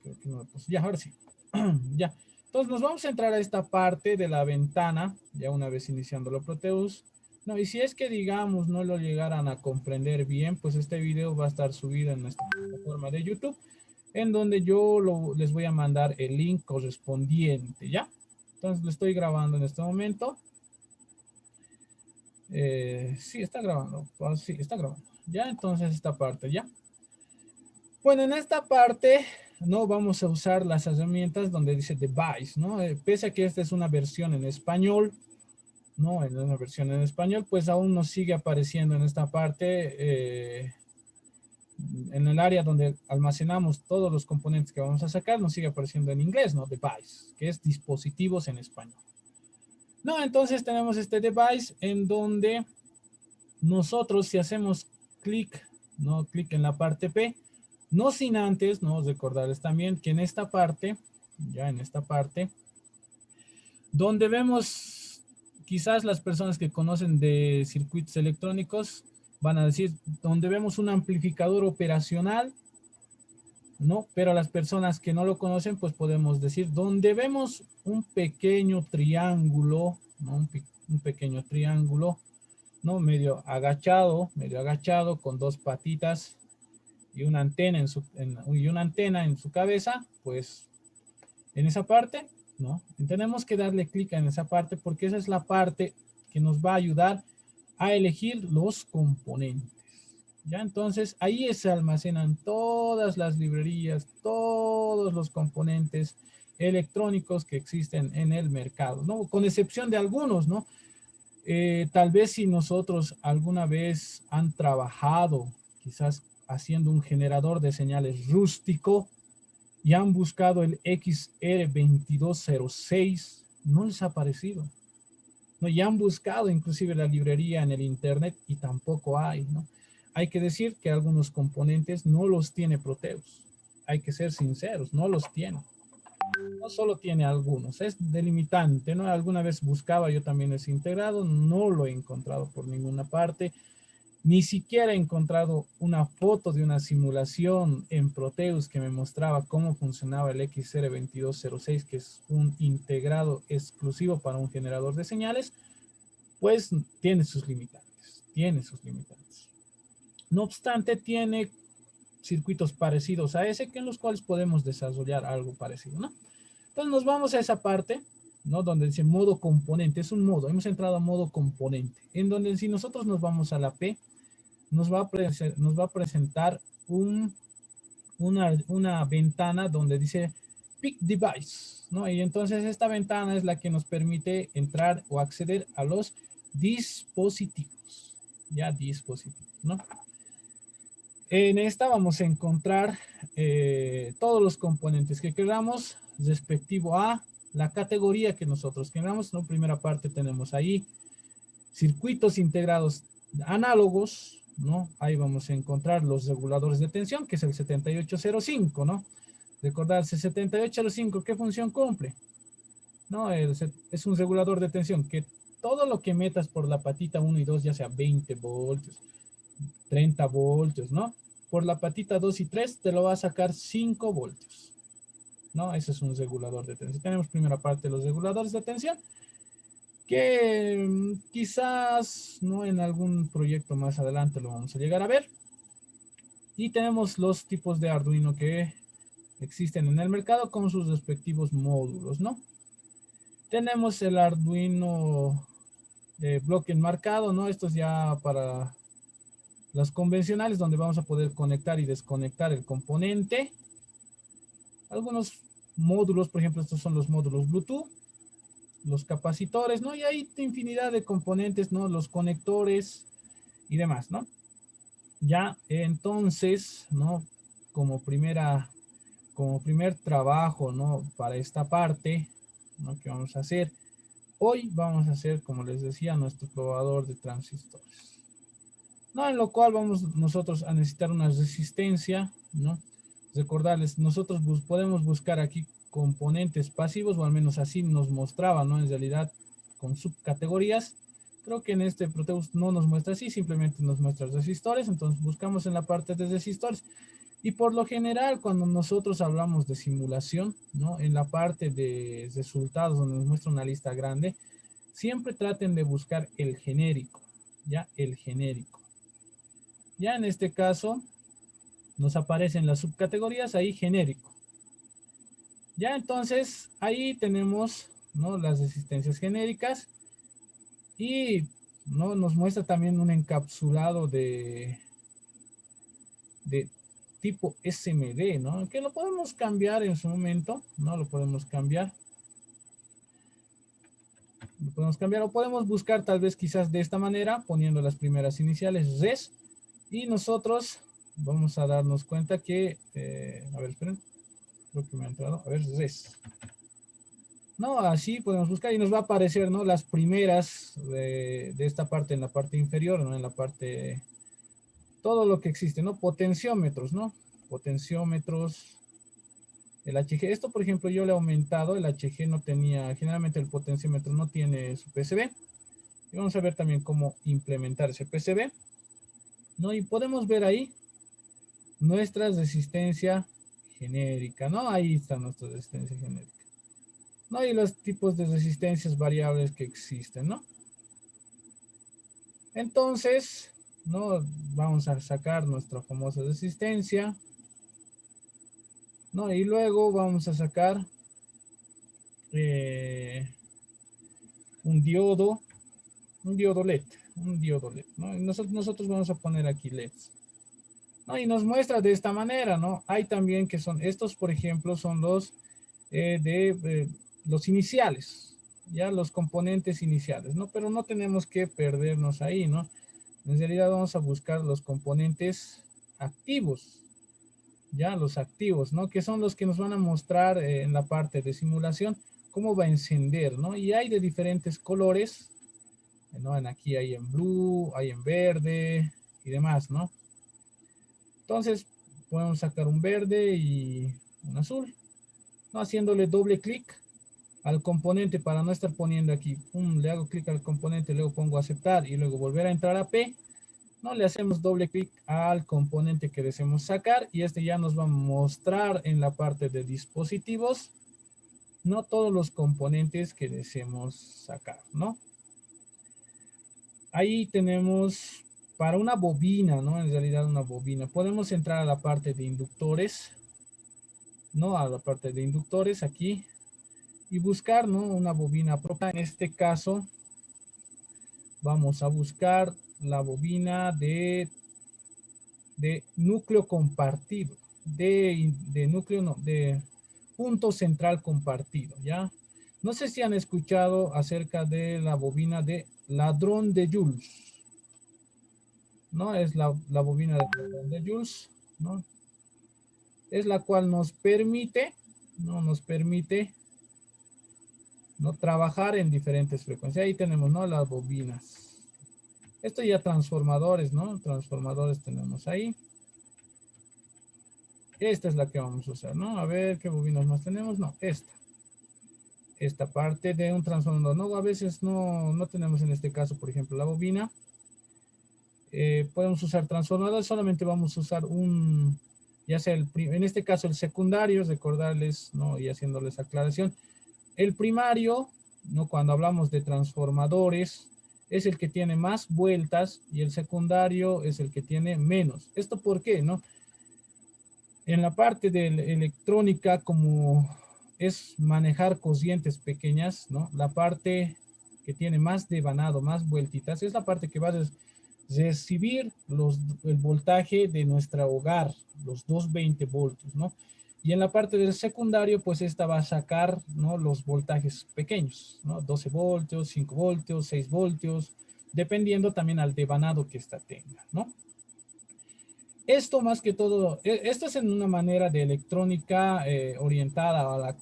Creo que no, pues ya, ahora sí. Ya. Entonces nos vamos a entrar a esta parte de la ventana, ya una vez iniciando lo Proteus. No, y si es que digamos no lo llegaran a comprender bien, pues este video va a estar subido en nuestra plataforma de YouTube, en donde yo les voy a mandar el link correspondiente, ¿ya? Entonces lo estoy grabando en este momento. Sí, está grabando. Sí, está grabando. Ya, entonces esta parte, ¿ya? Bueno, en esta parte no vamos a usar las herramientas donde dice device, ¿no? Pese a que esta es una versión en español, ¿no? En una versión en español, pues aún nos sigue apareciendo en esta parte, en el área donde almacenamos todos los componentes que vamos a sacar, nos sigue apareciendo en inglés, ¿no? Device, que es dispositivos en español. No, entonces tenemos este device en donde nosotros si hacemos clic, ¿no? Clic en la parte P, no sin antes, ¿no? Recordarles también que en esta parte, ya en esta parte, donde vemos quizás las personas que conocen de circuitos electrónicos van a decir, donde vemos un amplificador operacional, ¿no? Pero las personas que no lo conocen, pues podemos decir, donde vemos un pequeño triángulo, ¿no? Un pequeño triángulo, ¿no? Medio agachado, con dos patitas y una antena en su cabeza, pues en esa parte, ¿no? Tenemos que darle clic en esa parte porque esa es la parte que nos va a ayudar a elegir los componentes. Ya, entonces ahí se almacenan todas las librerías, todos los componentes electrónicos que existen en el mercado, ¿no? Con excepción de algunos, ¿no? Tal vez si nosotros alguna vez han trabajado quizás haciendo un generador de señales rústico y han buscado el XR2206, no les ha parecido. ¿No? Y han buscado inclusive la librería en el internet y tampoco hay, ¿no? Hay que decir que algunos componentes no los tiene Proteus. Hay que ser sinceros, no los tiene. No solo tiene algunos, es delimitante, ¿no? Alguna vez buscaba yo también ese integrado, no lo he encontrado por ninguna parte. Ni siquiera he encontrado una foto de una simulación en Proteus que me mostraba cómo funcionaba el XR2206, que es un integrado exclusivo para un generador de señales, pues tiene sus limitantes, tiene sus limitantes. No obstante, tiene circuitos parecidos a ese, que en los cuales podemos desarrollar algo parecido, ¿no? Entonces nos vamos a esa parte, ¿no? Donde dice modo componente, es un modo, hemos entrado a modo componente, en donde si nosotros nos vamos a la P, nos va a presentar una ventana donde dice Pick Device, ¿no? Y entonces esta ventana es la que nos permite entrar o acceder a los dispositivos, ya dispositivos, ¿no? En esta vamos a encontrar todos los componentes que queramos respectivo a la categoría que nosotros queramos, ¿no? Primera parte tenemos ahí circuitos integrados análogos, ¿no? Ahí vamos a encontrar los reguladores de tensión, que es el 7805, ¿no? Recordarse 7805, ¿qué función cumple? ¿No? Es un regulador de tensión que todo lo que metas por la patita 1 y 2, ya sea 20 voltios, 30 voltios, ¿no? Por la patita 2 y 3 te lo va a sacar 5 voltios, ¿no? Ese es un regulador de tensión. Tenemos primera parte de los reguladores de tensión, que quizás no en algún proyecto más adelante lo vamos a llegar a ver. Y tenemos los tipos de Arduino que existen en el mercado con sus respectivos módulos, ¿no? Tenemos el Arduino de bloque enmarcado, ¿no? Esto es ya para las convencionales donde vamos a poder conectar y desconectar el componente. Algunos módulos, por ejemplo, estos son los módulos Bluetooth, los capacitores, ¿no? Y hay infinidad de componentes, ¿no? Los conectores y demás, ¿no? Ya, entonces, ¿no? Como primer trabajo, ¿no? Para esta parte, ¿no? Que vamos a hacer. Hoy vamos a hacer, como les decía, nuestro probador de transistores. ¿No? En lo cual vamos nosotros a necesitar una resistencia, ¿no? Recordarles, nosotros podemos buscar aquí componentes pasivos, o al menos así nos mostraba, ¿no? En realidad, con subcategorías. Creo que en este Proteus no nos muestra así, simplemente nos muestra resistores, entonces buscamos en la parte de resistores. Y por lo general, cuando nosotros hablamos de simulación, ¿no? En la parte de resultados, donde nos muestra una lista grande, siempre traten de buscar el genérico, ¿ya? El genérico. Ya en este caso, nos aparecen las subcategorías ahí genérico. Ya entonces, ahí tenemos, ¿no? Las resistencias genéricas y, ¿no? Nos muestra también un encapsulado de tipo SMD, ¿no? Que lo podemos cambiar en su momento, ¿no? Lo podemos cambiar. Lo podemos cambiar o podemos buscar tal vez quizás de esta manera, poniendo las primeras iniciales, res, y nosotros vamos a darnos cuenta que, a ver, esperen, creo que me ha entrado, a ver, res. No, así podemos buscar y nos va a aparecer, ¿no? Las primeras de esta parte en la parte inferior, ¿no? En la parte, todo lo que existe, ¿no? Potenciómetros, ¿no? Potenciómetros, el HG. Esto, por ejemplo, yo le he aumentado, el HG no tenía, generalmente el potenciómetro no tiene su PCB. Y vamos a ver también cómo implementar ese PCB, ¿no? Y podemos ver ahí nuestra resistencia genérica, ¿no? Ahí está nuestra resistencia genérica. ¿No? Y los tipos de resistencias variables que existen, ¿no? Entonces, ¿no? Vamos a sacar nuestra famosa resistencia, ¿no? Y luego vamos a sacar eh, un diodo, un diodo LED, un diodo LED, ¿no? Y nosotros vamos a poner aquí LEDs, ¿no? Y nos muestra de esta manera, ¿no? Hay también que son, estos por ejemplo son los los iniciales, ya los componentes iniciales, ¿no? Pero no tenemos que perdernos ahí, ¿no? En realidad vamos a buscar los componentes activos, ya los activos, ¿no? Que son los que nos van a mostrar en la parte de simulación cómo va a encender, ¿no? Y hay de diferentes colores, ¿no? Aquí hay en blue, hay en verde y demás, ¿no? Entonces podemos sacar un verde y un azul, ¿no? Haciéndole doble clic al componente para no estar poniendo aquí, le hago clic al componente, luego pongo aceptar y luego volver a entrar a P, ¿no? Le hacemos doble clic al componente que deseamos sacar y este ya nos va a mostrar en la parte de dispositivos, ¿no? Todos los componentes que deseemos sacar, ¿no? Ahí tenemos para una bobina, ¿no? En realidad una bobina. Podemos entrar a la parte de inductores, ¿no? A la parte de inductores aquí y buscar, ¿no? Una bobina propia. En este caso, vamos a buscar la bobina de núcleo compartido, de núcleo, no, de punto central compartido, ¿ya? No sé si han escuchado acerca de la bobina de ladrón de Jules, ¿no? Es la bobina de ladrón de Jules, ¿no? Es la cual nos permite, ¿no? Nos permite, ¿no? Trabajar en diferentes frecuencias. Ahí tenemos, ¿no? Las bobinas. Esto ya transformadores, ¿no? Transformadores tenemos ahí. Esta es la que vamos a usar, ¿no? A ver qué bobinas más tenemos. No, esta. Esta parte de un transformador. No, a veces no tenemos en este caso, por ejemplo, la bobina. Podemos usar transformadores. Solamente vamos a usar un, ya sea en este caso el secundario, recordarles, ¿no? Y haciéndoles aclaración. El primario, ¿no? Cuando hablamos de transformadores, es el que tiene más vueltas y el secundario es el que tiene menos. ¿Esto por qué, no? En la parte de electrónica, como es manejar corrientes pequeñas, ¿no? La parte que tiene más devanado, más vueltitas, es la parte que va a recibir el voltaje de nuestro hogar, los 220 voltios, ¿no? Y en la parte del secundario, pues esta va a sacar, ¿no? Los voltajes pequeños, ¿no? 12 voltios, 5 voltios, 6 voltios, dependiendo también al devanado que esta tenga, ¿no? Esto más que todo, esto es en una manera de electrónica orientada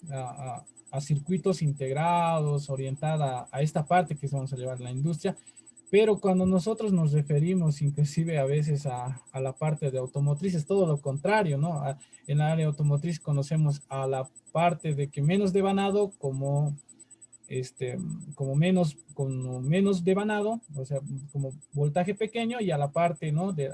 a circuitos integrados, orientada a esta parte que vamos a llevar la industria, pero cuando nosotros nos referimos inclusive a veces a la parte de automotriz, es todo lo contrario, ¿no? En la área automotriz conocemos a la parte de que menos devanado como como menos devanado, o sea, como voltaje pequeño, y a la parte, ¿no? De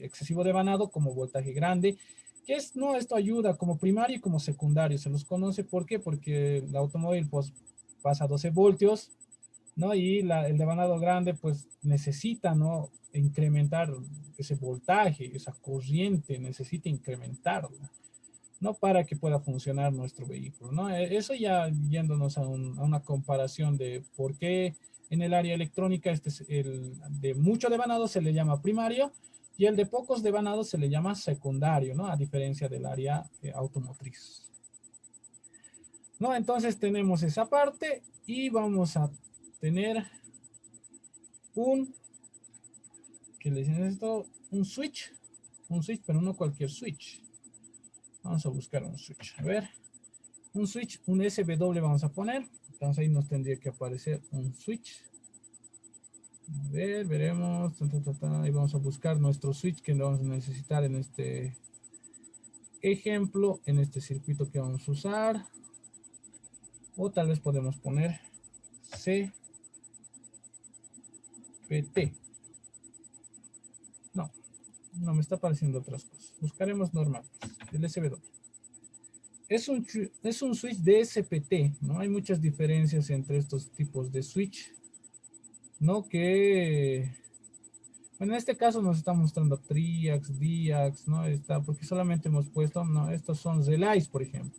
excesivo devanado como voltaje grande, que es, no, esto ayuda como primario y como secundario, se los conoce, ¿por qué? Porque el automóvil, pues, pasa a 12 voltios, ¿no? Y el devanado grande, pues, necesita, ¿no? Incrementar ese voltaje, esa corriente, necesita incrementarla, ¿no? Para que pueda funcionar nuestro vehículo, ¿no? Eso ya yéndonos a una comparación de por qué en el área electrónica este es el de mucho devanado se le llama primario y el de pocos devanados se le llama secundario, ¿no? A diferencia del área automotriz, ¿no? Entonces tenemos esa parte y vamos a tener un, ¿qué le dicen esto? Un switch, pero no cualquier switch. Vamos a buscar un switch, a ver. Un switch, un SW vamos a poner. Entonces ahí nos tendría que aparecer un switch. A ver, veremos. Ahí vamos a buscar nuestro switch que vamos a necesitar en este ejemplo, en este circuito que vamos a usar. O tal vez podemos poner CPT. No, no me está apareciendo otras cosas. Buscaremos normal, el SW. Es un switch de SPT, ¿no? Hay muchas diferencias entre estos tipos de switch, ¿no? Bueno, en este caso nos está mostrando triax, diax, ¿no? Está, porque solamente hemos puesto, no, estos son relays, por ejemplo.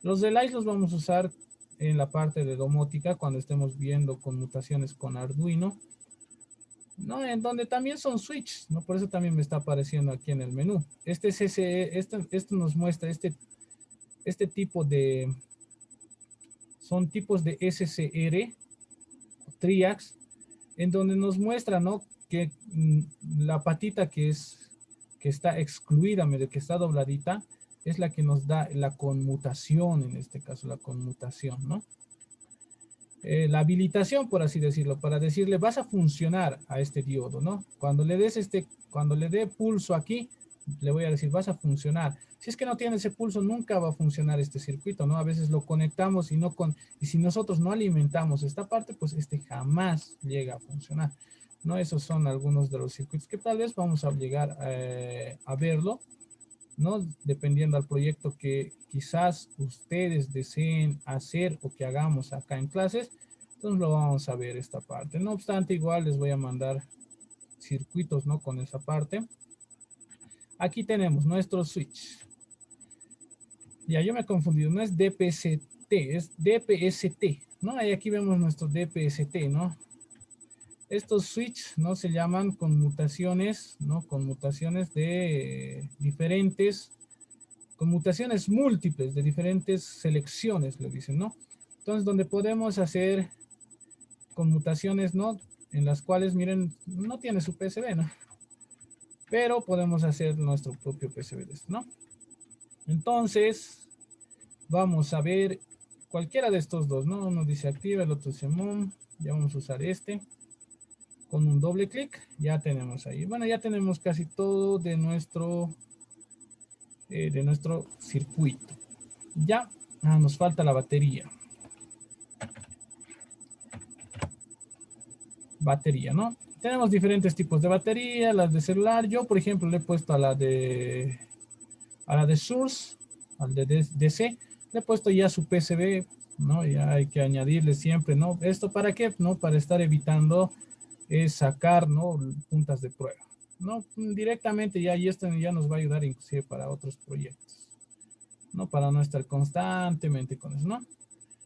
Los relays los vamos a usar en la parte de domótica cuando estemos viendo conmutaciones con Arduino, ¿no? En donde también son switches, ¿no? Por eso también me está apareciendo aquí en el menú. Este CCE, esto nos muestra este tipo de, son tipos de SCR, triax, en donde nos muestra, ¿no? Que la patita que está excluida, medio que está dobladita, es la que nos da la conmutación, en este caso, la conmutación, ¿no? La habilitación, por así decirlo, para decirle, vas a funcionar a este diodo, ¿no? Cuando le dé pulso aquí, le voy a decir, vas a funcionar. Si es que no tiene ese pulso, nunca va a funcionar este circuito, ¿no? A veces lo conectamos y si nosotros no alimentamos esta parte, pues este jamás llega a funcionar, ¿no? Esos son algunos de los circuitos que tal vez vamos a llegar a verlo, ¿no? Dependiendo al proyecto que quizás ustedes deseen hacer o que hagamos acá en clases, entonces lo vamos a ver esta parte. No obstante, igual les voy a mandar circuitos, ¿no? Con esa parte. Aquí tenemos nuestro switch. Ya, yo me he confundido, no es DPST, es DPST, ¿no? Y aquí vemos nuestro DPST, ¿no? Estos switch, ¿no? Se llaman conmutaciones, ¿no? Conmutaciones de diferentes conmutaciones múltiples de diferentes selecciones, le dicen, ¿no? Entonces, donde podemos hacer conmutaciones, ¿no? En las cuales, miren, no tiene su PCB, ¿no? Pero podemos hacer nuestro propio PCB, ¿no? Entonces, vamos a ver cualquiera de estos dos, ¿no? Uno dice activa, el otro dice mom. Ya vamos a usar este. Con un doble clic, ya tenemos ahí. Bueno, ya tenemos casi todo de nuestro circuito. Ya, nos falta la batería. Batería, ¿no? Tenemos diferentes tipos de batería, las de celular. Yo, por ejemplo, le he puesto a la de Source, al de DC, le he puesto ya su PCB, ¿no? Ya hay que añadirle siempre, ¿no? ¿Esto para qué? ¿No? Para estar evitando sacar, ¿no? Puntas de prueba, ¿no? Directamente ya, y esto ya nos va a ayudar inclusive para otros proyectos, ¿no? Para no estar constantemente con eso, ¿no?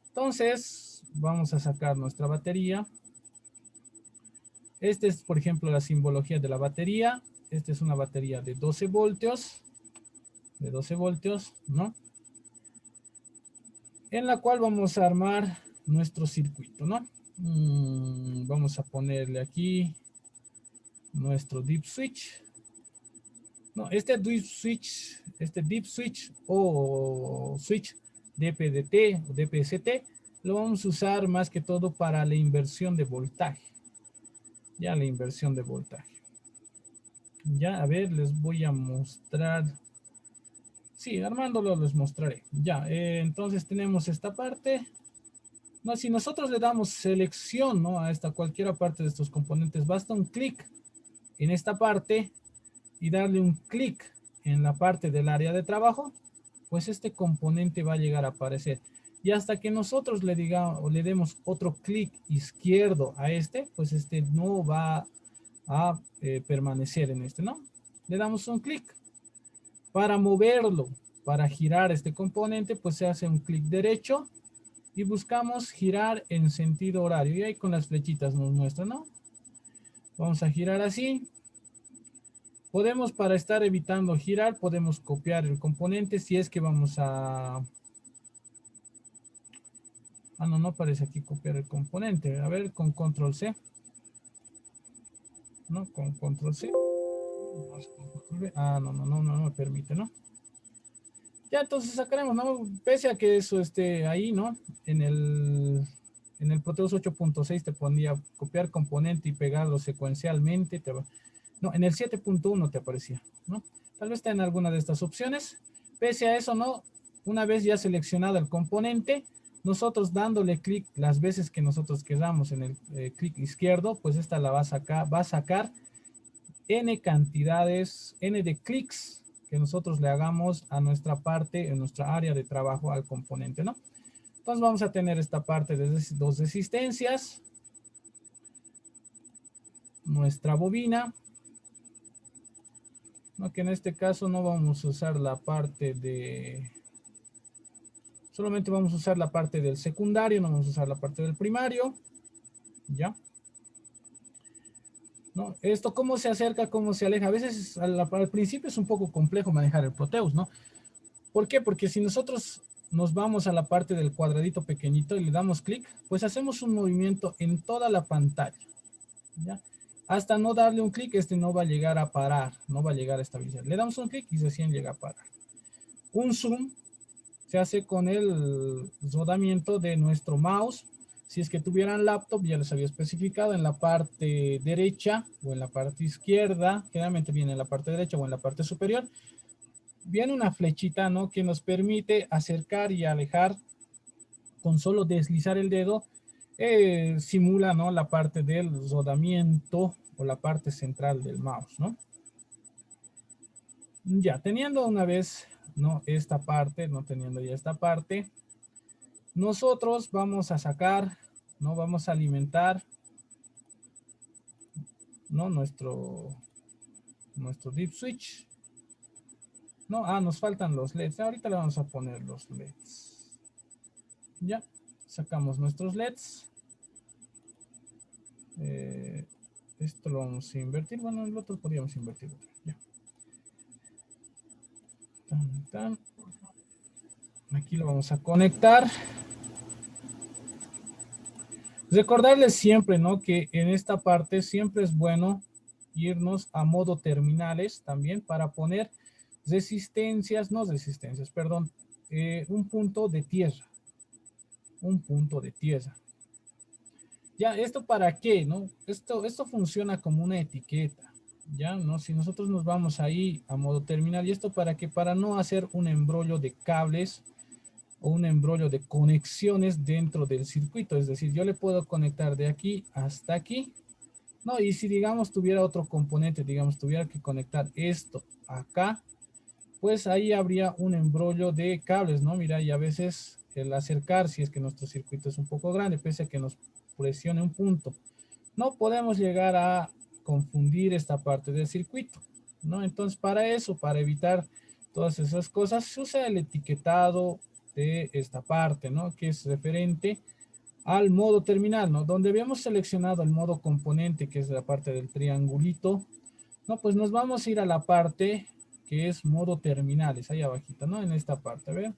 Entonces, vamos a sacar nuestra batería. Este es, por ejemplo, la simbología de la batería. Esta es una batería de 12 voltios. De 12 voltios, ¿no? En la cual vamos a armar nuestro circuito, ¿no? Vamos a ponerle aquí nuestro deep switch. No, este deep switch o switch DPDT o DPST lo vamos a usar más que todo para la inversión de voltaje. Ya la inversión de voltaje. Ya, a ver, les voy a mostrar. Sí, armándolo les mostraré. Ya, entonces tenemos esta parte. No, si nosotros le damos selección, ¿no? A esta cualquiera parte de estos componentes, basta un clic en esta parte y darle un clic en la parte del área de trabajo, pues este componente va a llegar a aparecer. Y hasta que nosotros le digamos o le demos otro clic izquierdo a este, pues este no va a permanecer en este, ¿no? Le damos un clic. Para moverlo, para girar este componente, pues se hace un clic derecho y buscamos girar en sentido horario. Y ahí con las flechitas nos muestra, ¿no? Vamos a girar así. Podemos, para estar evitando girar, podemos copiar el componente si es que vamos a... Ah, no, no aparece aquí copiar el componente. A ver, con control C. ¿No? Con control C. Ah, no me permite, ¿no? Ya, entonces sacaremos, ¿no? Pese a que eso esté ahí, ¿no? En el Proteus 8.6 te ponía copiar componente y pegarlo secuencialmente. No, en el 7.1 te aparecía, ¿no? Tal vez está en alguna de estas opciones. Pese a eso, ¿no? Una vez ya seleccionado el componente, nosotros dándole clic las veces que nosotros queramos en el clic izquierdo, pues esta la va a sacar n cantidades, n de clics que nosotros le hagamos a nuestra parte, en nuestra área de trabajo al componente, ¿no? Entonces vamos a tener esta parte de dos resistencias, nuestra bobina, ¿no? Que en este caso no vamos a usar la parte de, solamente vamos a usar la parte del secundario, no vamos a usar la parte del primario, ¿ya? ¿No? Esto cómo se acerca, cómo se aleja. A veces al principio es un poco complejo manejar el Proteus, ¿no? ¿Por qué? Porque si nosotros nos vamos a la parte del cuadradito pequeñito y le damos clic, pues hacemos un movimiento en toda la pantalla, ¿ya? Hasta no darle un clic, este no va a llegar a parar, no va a llegar a estabilizar. Le damos un clic y recién llega a parar. Un zoom se hace con el rodamiento de nuestro mouse. Si es que tuvieran laptop, ya les había especificado, en la parte derecha o en la parte izquierda, generalmente viene en la parte derecha o en la parte superior, viene una flechita, ¿no? Que nos permite acercar y alejar con solo deslizar el dedo. Simula, ¿no? La parte del rodamiento o la parte central del mouse, ¿no? Ya, teniendo una vez, ¿no? Esta parte, no teniendo ya esta parte, nosotros vamos a sacar, ¿no? Vamos a alimentar, ¿no? Nuestro deep switch, ¿no? Ah, nos faltan los LEDs. Ahorita le vamos a poner los LEDs. Ya, sacamos nuestros LEDs. Esto lo vamos a invertir. Bueno, el otro podríamos invertirlo. Ya. Tan, tan. Aquí lo vamos a conectar. Recordarles siempre, ¿no? Que en esta parte siempre es bueno irnos a modo terminales también para poner resistencias, no resistencias, perdón, un punto de tierra. Un punto de tierra. Ya, ¿esto para qué, no? Esto funciona como una etiqueta, ¿ya? ¿No? Si nosotros nos vamos ahí a modo terminal, ¿y esto para qué? Para no hacer un embrollo de cables o un embrollo de conexiones dentro del circuito. Es decir, yo le puedo conectar de aquí hasta aquí, ¿no? Y si, digamos, tuviera otro componente, digamos, tuviera que conectar esto acá, pues ahí habría un embrollo de cables, ¿no? Mira, y a veces el acercar, si es que nuestro circuito es un poco grande, pese a que nos presione un punto, no podemos llegar a confundir esta parte del circuito, ¿no? Entonces, para eso, para evitar todas esas cosas, se usa el etiquetado de esta parte, ¿no? Que es referente al modo terminal, ¿no? Donde habíamos seleccionado el modo componente, que es la parte del triangulito, ¿no? Pues nos vamos a ir a la parte que es modo terminales, ahí abajito, ¿no? En esta parte, a ver.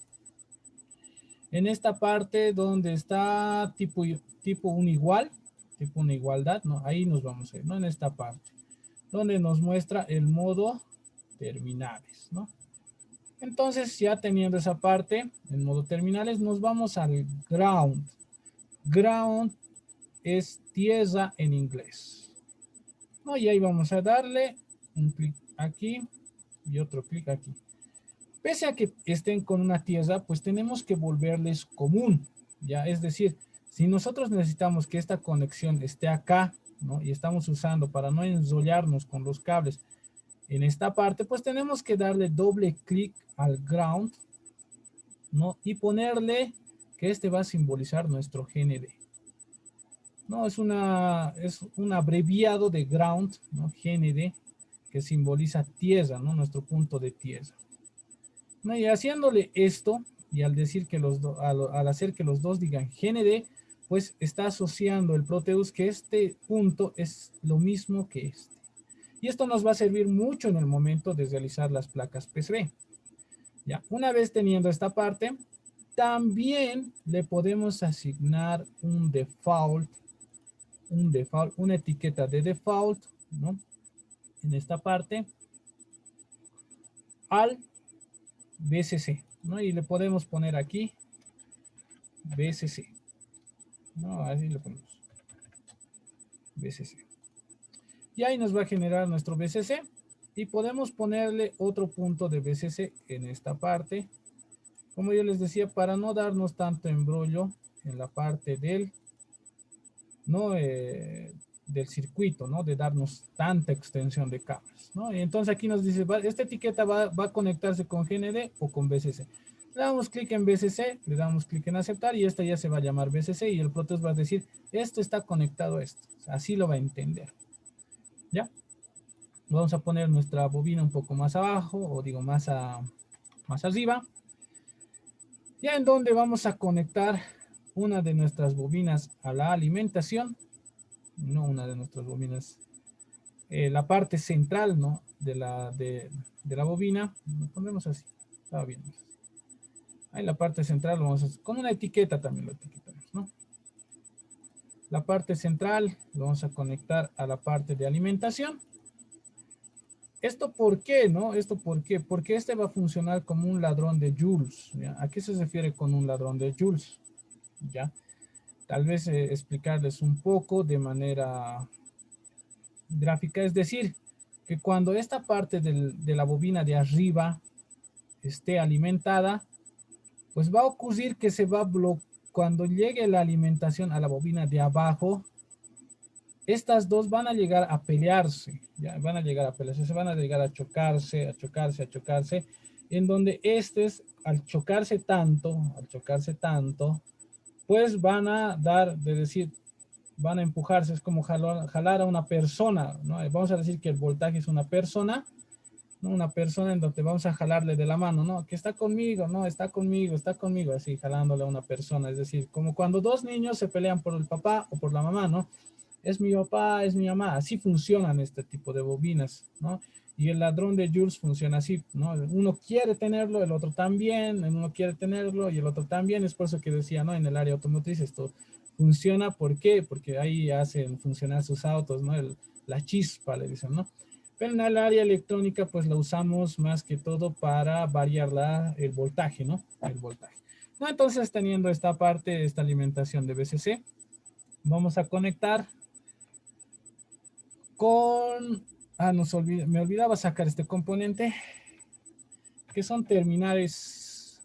En esta parte donde está tipo un igual, tipo una igualdad, ¿no? Ahí nos vamos a ir, ¿no? En esta parte, donde nos muestra el modo terminales, ¿no? Entonces, ya teniendo esa parte, en modo terminales, nos vamos al ground. Ground es tierra en inglés, ¿no? Y ahí vamos a darle un clic aquí y otro clic aquí. Pese a que estén con una tierra, pues tenemos que volverles común, ¿ya? Es decir, Si nosotros necesitamos que esta conexión esté acá, ¿no? Y estamos usando para no enrollarnos con los cables en esta parte, pues tenemos que darle doble clic al ground, ¿no? Y ponerle que este va a simbolizar nuestro GND. No, es un abreviado de ground, ¿no? GND, que simboliza tierra, ¿no? Nuestro punto de tierra. ¿No? Y haciéndole esto, y al decir que al hacer que los dos digan GND, pues está asociando el Proteus que este punto es lo mismo que este. Y esto nos va a servir mucho en el momento de realizar las placas PCB. Ya, una vez teniendo esta parte, también le podemos asignar un default, una etiqueta de default, ¿no? En esta parte, al BCC, ¿no? Y le podemos poner aquí BCC, ¿no? Así le ponemos BCC. Y ahí nos va a generar nuestro BCC y podemos ponerle otro punto de BCC en esta parte. Como yo les decía, para no darnos tanto embrollo en la parte del, ¿no? Del circuito, ¿no? De darnos tanta extensión de cables, ¿no? Y entonces aquí nos dice, esta etiqueta va a conectarse con GND o con BCC. Le damos clic en BCC, le damos clic en aceptar y esta ya se va a llamar BCC y el Proteus va a decir, esto está conectado a esto. Así lo va a entender. ¿Ya? Vamos a poner nuestra bobina un poco más abajo, o digo más arriba. Ya en donde vamos a conectar una de nuestras bobinas a la alimentación. No una de nuestras bobinas. La parte central, ¿no? De la bobina. Lo ponemos así. Estaba bien. Ahí la parte central lo vamos a hacer. Con una etiqueta también lo etiquetamos, ¿no? La parte central lo vamos a conectar a la parte de alimentación. ¿Esto por qué, no? ¿Esto por qué? Porque este va a funcionar como un ladrón de joules. ¿Ya? ¿A qué se refiere con un ladrón de joules? ¿Ya? Tal vez explicarles un poco de manera gráfica. Es decir, que cuando esta parte de la bobina de arriba esté alimentada, pues va a ocurrir que se va a bloquear. Cuando llegue la alimentación a la bobina de abajo, estas dos van a llegar a pelearse, ya van a llegar a pelearse, se van a llegar a chocarse, en donde estos, al chocarse tanto, pues van a dar, de decir, van a empujarse, es como jalar a una persona, ¿no? Vamos a decir que el voltaje es una persona, ¿no? Una persona en donde vamos a jalarle de la mano, ¿no? Que está conmigo, no, está conmigo, así jalándole a una persona, es decir, como cuando dos niños se pelean por el papá o por la mamá, ¿no? Es mi papá, es mi mamá. Así funcionan este tipo de bobinas, ¿no? Y el ladrón de joules funciona así, ¿no? Uno quiere tenerlo, el otro también, uno quiere tenerlo y el otro también. Es por eso que decía, ¿no? En el área automotriz esto funciona. ¿Por qué? Porque ahí hacen funcionar sus autos, ¿no? La chispa, le dicen, ¿no? Pero en el área electrónica, pues la usamos más que todo para variar el voltaje, ¿no? El voltaje. ¿No? Entonces, teniendo esta parte, esta alimentación de BCC, vamos a conectar con, me olvidaba sacar este componente, que son terminales,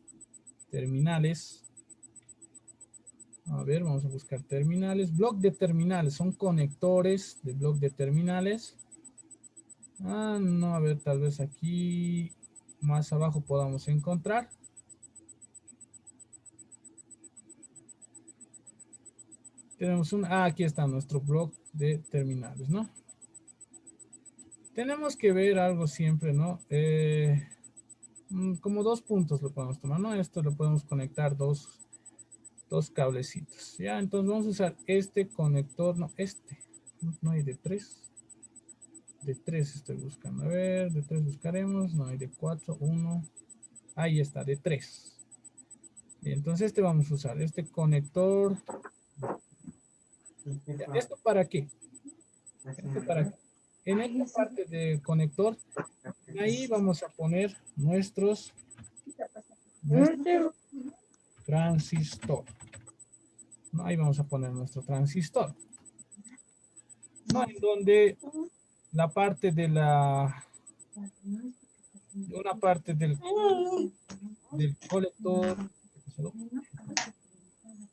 a ver, vamos a buscar terminales, bloc de terminales, son conectores de bloc de terminales, no, a ver, tal vez aquí, más abajo podamos encontrar, tenemos aquí está nuestro bloc de terminales, ¿no? Tenemos que ver algo siempre, ¿no? Como dos puntos lo podemos tomar, ¿no? Esto lo podemos conectar dos cablecitos. Ya, entonces vamos a usar este conector, no, no hay de tres. De tres estoy buscando. A ver, de tres buscaremos. No hay de cuatro, uno. Ahí está, de tres. Y entonces este vamos a usar, este conector. Ya, ¿esto para qué? ¿Esto para qué? En esta parte del conector, ahí vamos a poner nuestro transistor. ¿No? Ahí vamos a poner nuestro transistor. ¿No? En donde la parte de una parte del colector,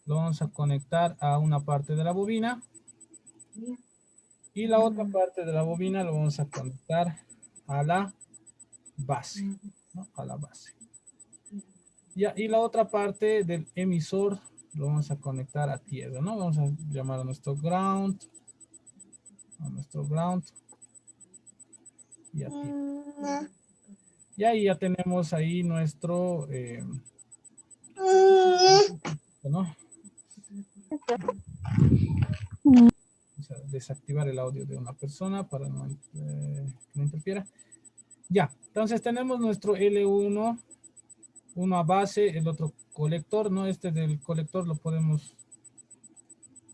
lo lo vamos a conectar a una parte de la bobina. Y la otra parte de la bobina lo vamos a conectar a la base, ¿no? A la base. Ya, y la otra parte del emisor lo vamos a conectar a tierra, ¿no? Vamos a llamar a nuestro ground. A nuestro ground. Y a tierra. Y ahí ya tenemos ahí nuestro... ¿no? Vamos a desactivar el audio de una persona para que no interfiera. Ya, entonces tenemos nuestro L1, uno a base, el otro colector, ¿no? Este del colector lo podemos,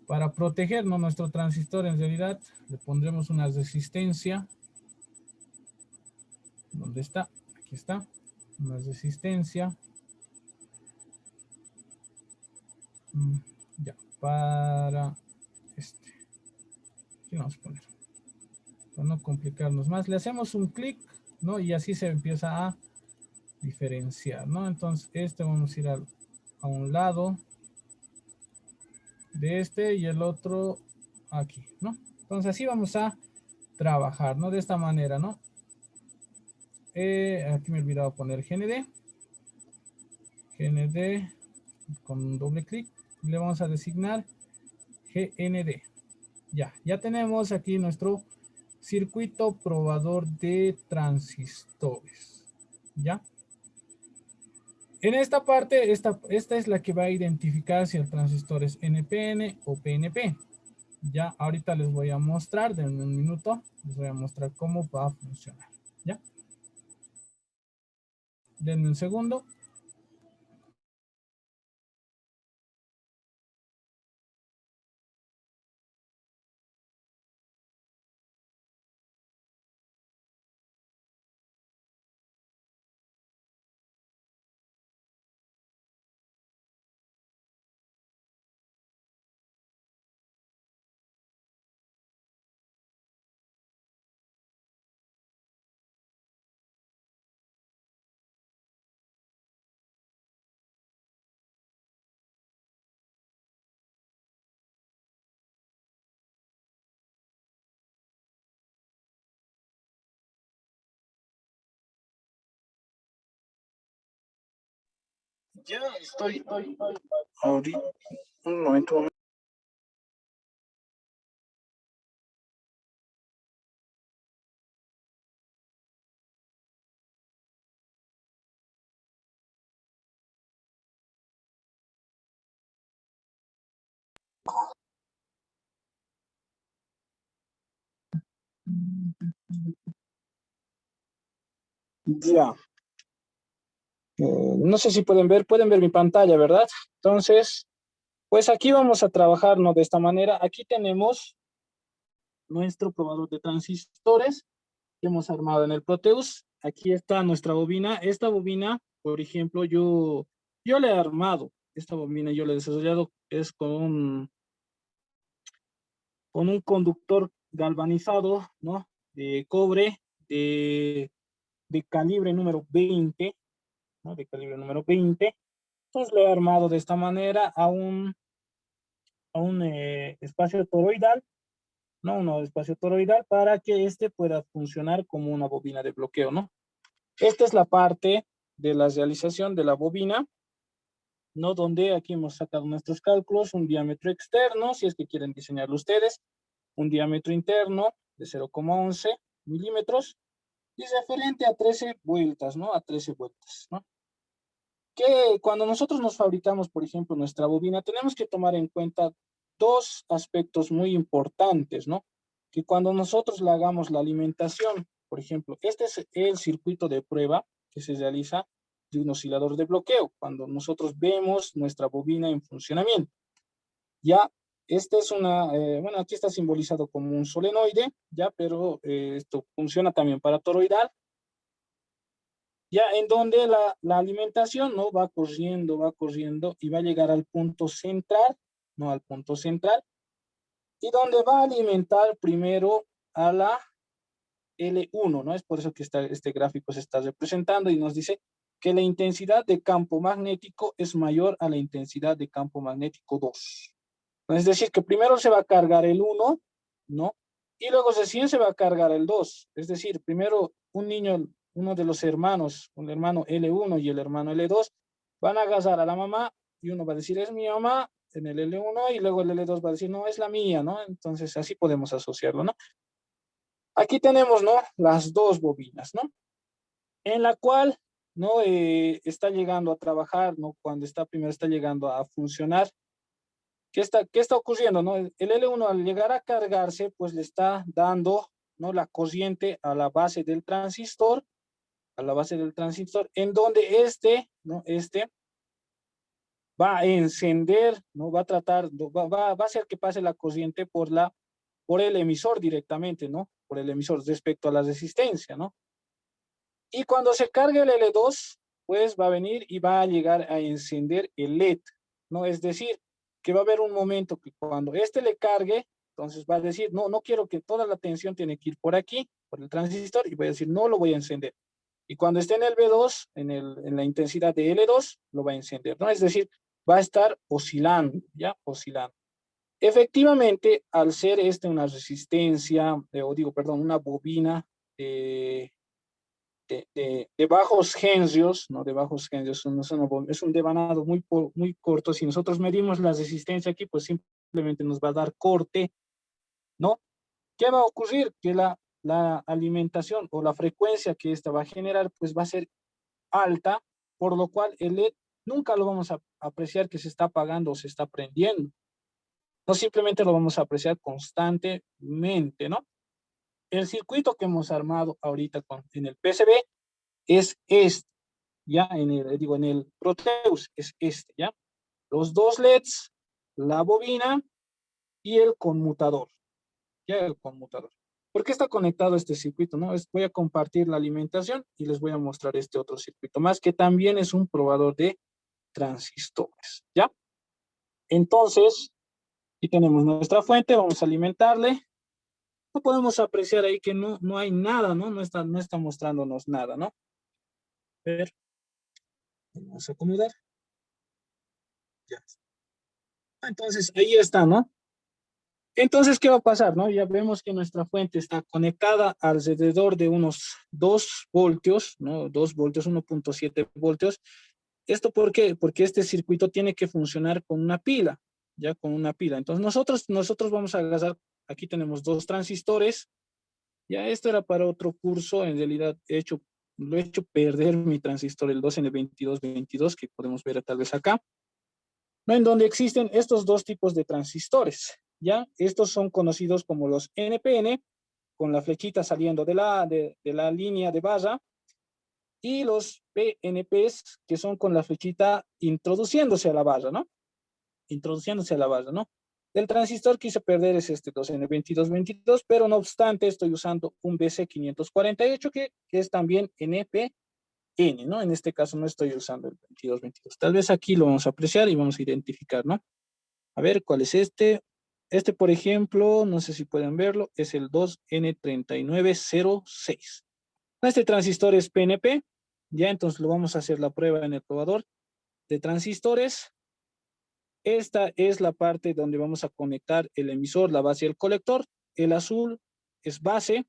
para proteger, ¿no? Nuestro transistor en realidad, le pondremos una resistencia. ¿Dónde está? Aquí está. Una resistencia. Ya, para este. Aquí vamos a poner. Para no complicarnos más. Le hacemos un clic, ¿no? Y así se empieza a diferenciar, ¿no? Entonces, este vamos a ir a un lado de este y el otro aquí, ¿no? Entonces, así vamos a trabajar, ¿no? De esta manera, ¿no? Aquí me he olvidado poner GND. GND con un doble clic. Le vamos a designar GND. Ya tenemos aquí nuestro circuito probador de transistores. ¿Ya? En esta parte, esta es la que va a identificar si el transistor es NPN o PNP. Ya, ahorita les voy a mostrar, denme un minuto, les voy a mostrar cómo va a funcionar. ¿Ya? Denme un segundo. Ya estoy ahorita, un momento. Ya. No sé si pueden ver mi pantalla, ¿verdad? Entonces, pues aquí vamos a trabajar, ¿no? De esta manera. Aquí tenemos nuestro probador de transistores que hemos armado en el Proteus. Aquí está nuestra bobina. Esta bobina, por ejemplo, yo le he armado. Esta bobina yo la he desarrollado, es con un conductor galvanizado, ¿no? De cobre, de calibre número 20, ¿no? De calibre número 20. Entonces le he armado de esta manera a un espacio toroidal, ¿no? Un espacio toroidal para que este pueda funcionar como una bobina de bloqueo, ¿no? Esta es la parte de la realización de la bobina, ¿no? Donde aquí hemos sacado nuestros cálculos, un diámetro externo, si es que quieren diseñarlo ustedes, un diámetro interno de 0,11 milímetros y referente a 13 vueltas, ¿no? A 13 vueltas, ¿no? Que cuando nosotros nos fabricamos, por ejemplo, nuestra bobina, tenemos que tomar en cuenta dos aspectos muy importantes, ¿no? Que cuando nosotros le hagamos la alimentación, por ejemplo, este es el circuito de prueba que se realiza de un oscilador de bloqueo, cuando nosotros vemos nuestra bobina en funcionamiento. Ya, este es bueno, aquí está simbolizado como un solenoide, ya, pero esto funciona también para toroidal, ya en donde la alimentación, ¿no? Va corriendo y va a llegar al punto central, ¿no? Al punto central, y donde va a alimentar primero a la L1, ¿no? Es por eso que este gráfico se está representando y nos dice que la intensidad de campo magnético es mayor a la intensidad de campo magnético 2. Es decir, que primero se va a cargar el 1, ¿no? Y luego recién se va a cargar el 2. Es decir, primero un niño, uno de los hermanos, un hermano L1 y el hermano L2, van a agarrar a la mamá y uno va a decir, es mi mamá en el L1 y luego el L2 va a decir, no, es la mía, ¿no? Entonces así podemos asociarlo, ¿no? Aquí tenemos, ¿no? Las dos bobinas, ¿no? En la cual, ¿no? Está llegando a trabajar, ¿no? Cuando está primero está llegando a funcionar. Qué está ocurriendo, no? El L1 al llegar a cargarse, pues le está dando, ¿no? La corriente a la base del transistor, en donde ¿no? Va a encender, ¿no? Va a tratar, va a hacer que pase la corriente por el emisor directamente, ¿no? Por el emisor respecto a la resistencia, ¿no? Y cuando se cargue el L2, pues va a venir y va a llegar a encender el LED, ¿no? Es decir, que va a haber un momento que cuando este le cargue, entonces va a decir, no, no quiero que toda la tensión tiene que ir por aquí, por el transistor, y voy a decir, no lo voy a encender. Y cuando esté en el B2, en la intensidad de L2, lo va a encender, ¿no? Es decir, va a estar oscilando, ¿ya? Oscilando. Efectivamente, al ser una resistencia, o digo, perdón, una bobina de bajos hercios, ¿no? De bajos hercios, es un devanado muy corto. Si nosotros medimos la resistencia aquí, pues simplemente nos va a dar corte, ¿no? ¿Qué va a ocurrir? Que la alimentación o la frecuencia que esta va a generar, pues va a ser alta, por lo cual el LED nunca lo vamos a apreciar que se está apagando o se está prendiendo. No simplemente lo vamos a apreciar constantemente, ¿no? El circuito que hemos armado ahorita en el PCB es ya en el Proteus es ya. Los dos LEDs, la bobina y el conmutador, ya el conmutador. ¿Por qué está conectado este circuito? ¿No? Voy a compartir la alimentación y les voy a mostrar este otro circuito más que también es un probador de transistores, ¿ya? Entonces, aquí tenemos nuestra fuente, vamos a alimentarle. No podemos apreciar ahí que no hay nada, ¿no? No está mostrándonos nada, ¿no? A ver, vamos a acomodar. Ya. Entonces, ahí está, ¿no? Entonces, ¿qué va a pasar, no? Ya vemos que nuestra fuente está conectada alrededor de unos 2 voltios, ¿no? 2 voltios, 1.7 voltios. ¿Esto por qué? Porque este circuito tiene que funcionar con una pila, ya con una pila. Entonces, nosotros vamos a agarrar, aquí tenemos 2 transistores. Ya esto era para otro curso, en realidad lo he hecho perder mi transistor, el 2N2222, que podemos ver tal vez acá, ¿no? En donde existen estos dos tipos de transistores, ¿ya? Estos son conocidos como los NPN, con la flechita saliendo de la línea de barra, y los PNPs, que son con la flechita introduciéndose a la barra, ¿no? Introduciéndose a la barra, ¿no? El transistor que hice perder es este 2N2222, pero no obstante estoy usando un BC548 que es también NPN, ¿no? En este caso no estoy usando el 2222. Tal vez aquí lo vamos a apreciar y vamos a identificar, ¿no? A ver, ¿cuál es este? Este, por ejemplo, no sé si pueden verlo, es el 2N3906. Este transistor es PNP, ya entonces lo vamos a hacer la prueba en el probador de transistores. Esta es la parte donde vamos a conectar el emisor, la base y el colector. El azul es base,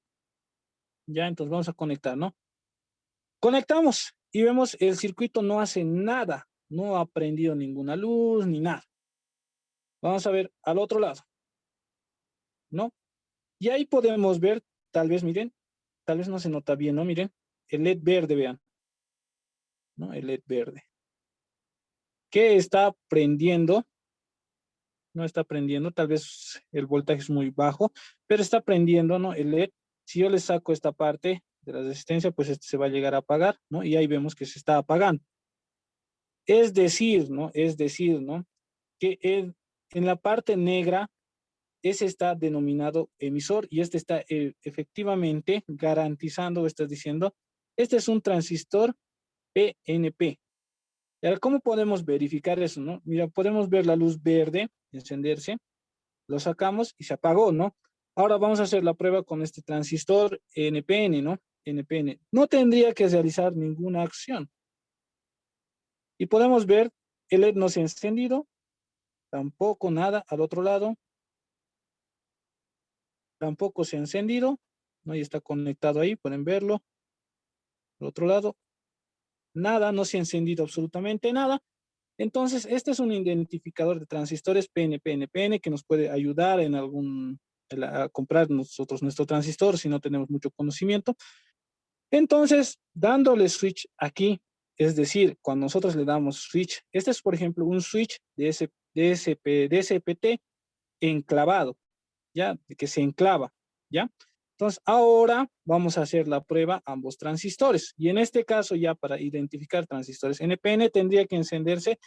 ya entonces vamos a conectar, ¿no? Conectamos y vemos el circuito no hace nada, no ha prendido ninguna luz ni nada. Vamos a ver al otro lado, ¿no? Y ahí podemos ver, tal vez, miren, tal vez no se nota bien, ¿no? Miren, el LED verde, vean, ¿no? El LED verde. ¿Qué está prendiendo? No está prendiendo, tal vez el voltaje es muy bajo, pero está prendiendo, ¿no? El LED. Si yo le saco esta parte de la resistencia, pues este se va a llegar a apagar, ¿no? Y ahí vemos que se está apagando. Es decir, ¿no? Es decir, ¿no? Que en la parte negra, ese está denominado emisor y este está efectivamente garantizando, estás diciendo, este es un transistor PNP. Ahora, ¿cómo podemos verificar eso, no? Mira, podemos ver la luz verde encenderse, lo sacamos y se apagó, ¿no? Ahora vamos a hacer la prueba con este transistor NPN, ¿no? NPN. No tendría que realizar ninguna acción. Y podemos ver el LED no se ha encendido, tampoco nada al otro lado, tampoco se ha encendido, ¿no? Y está conectado ahí, pueden verlo. Al otro lado, nada, no se ha encendido absolutamente nada. Entonces, este es un identificador de transistores PNP-NPN que nos puede ayudar en a comprar nosotros nuestro transistor si no tenemos mucho conocimiento. Entonces, dándole switch aquí, es decir, cuando nosotros le damos switch, este es, por ejemplo, un switch de SPT enclavado, ¿ya? Que se enclava, ¿ya? Entonces, ahora vamos a hacer la prueba a ambos transistores. Y en este caso, ya para identificar transistores NPN, tendría que encenderse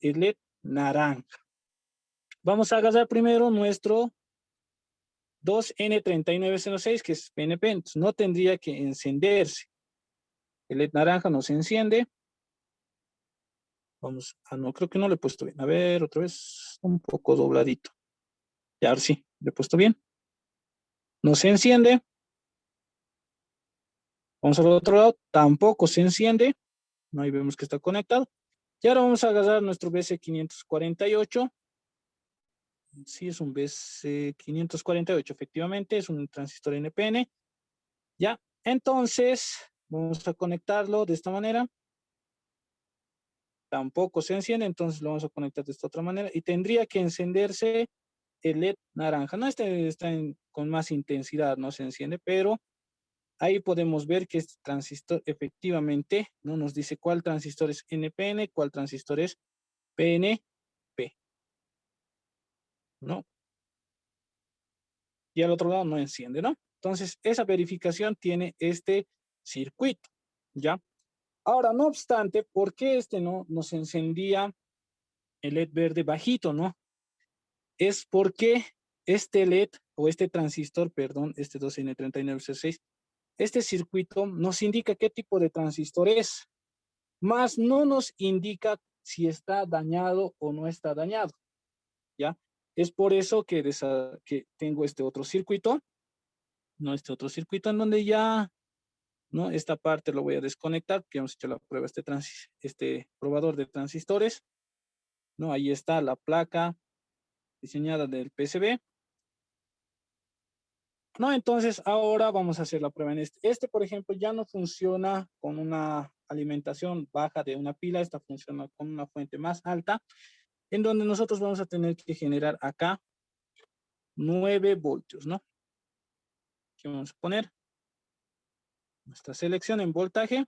el LED naranja. Vamos a agarrar primero nuestro 2N3906, que es PNP, entonces no tendría que encenderse. El LED naranja no se enciende. Vamos, no, creo que no le he puesto bien. A ver, otra vez, un poco dobladito. Ya, ahora sí, le he puesto bien. No se enciende. Vamos al otro lado, tampoco se enciende. No, ahí vemos que está conectado. Y ahora vamos a agarrar nuestro BC548. Sí, es un BC548, efectivamente, es un transistor NPN. Ya, entonces, vamos a conectarlo de esta manera. Tampoco se enciende, entonces lo vamos a conectar de esta otra manera. Y tendría que encenderse el LED naranja. No, este está con más intensidad, no se enciende, pero ahí podemos ver que este transistor efectivamente no nos dice cuál transistor es NPN, cuál transistor es PNP, ¿no? Y al otro lado no enciende, ¿no? Entonces, esa verificación tiene este circuito, ¿ya? Ahora, no obstante, ¿por qué este no nos encendía el LED verde bajito, no? Es porque este LED o este transistor, perdón, este 2N3906, este circuito nos indica qué tipo de transistor es, más no nos indica si está dañado o no está dañado, ¿ya? Es por eso que tengo este otro circuito, ¿no? Este otro circuito en donde ya, ¿no? Esta parte lo voy a desconectar, que hemos hecho la prueba, este probador de transistores, ¿no? Ahí está la placa diseñada del PCB. No, entonces ahora vamos a hacer la prueba en este. Este, por ejemplo, ya no funciona con una alimentación baja de una pila, esta funciona con una fuente más alta, en donde nosotros vamos a tener que generar acá 9 voltios, ¿no? Aquí vamos a poner nuestra selección en voltaje.